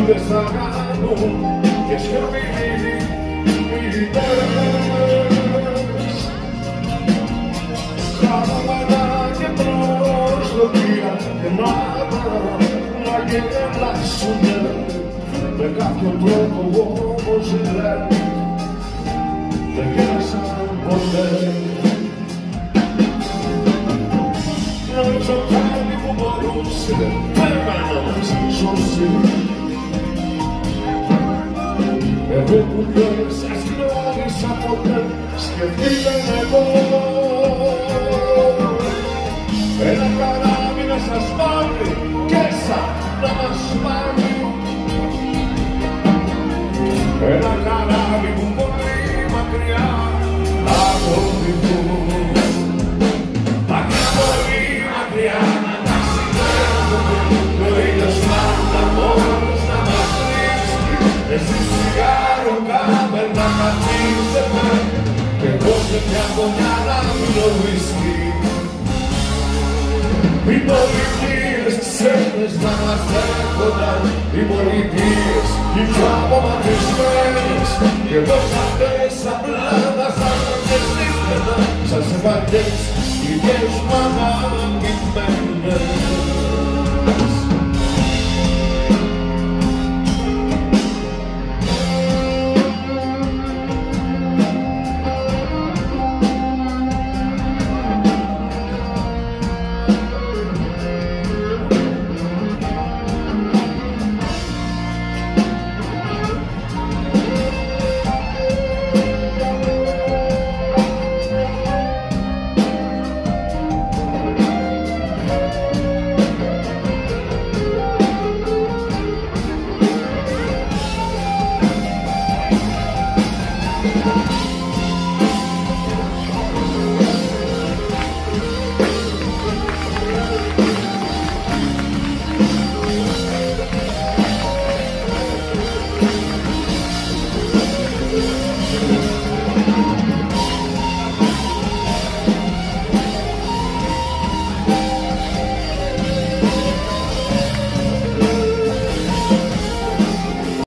δεν θα κάνουν και σιωπηλοί μητέρες. Χαρούμενα και προσδοκία γεμάτα να γελάσουνε με κάποιον τρόπο όμως λένε δεν γέλασαν ποτέ. Νόμιζα κάτι που μπορούσε βέβαια να μας σώσει. Εγώ που δεν σας γνώρισα ποτέ σκεφτείτε εγώ ένα καράβι να σας πάρει και σαν να μας πάρει. Ένα καράβι που πολύ μακριά από δικού πολύ μακριά να ταξιδεύουμε και ο ήλιος πάντα μόνος να μας βρίσκει. Εσείς σιγάρο κάμερ να καθίσετε και εγώ σε μια γωνιά να πίνω ουίσκι. Οι πολιτείες ξένες να μας δέχονταν, οι πολιτείες οι πιο απομακρυσμένες και εγώ σ' αυτές απλά να σας αγγεστήθαινα σαν σε παλιές ίδιες μου αναμειγμένες.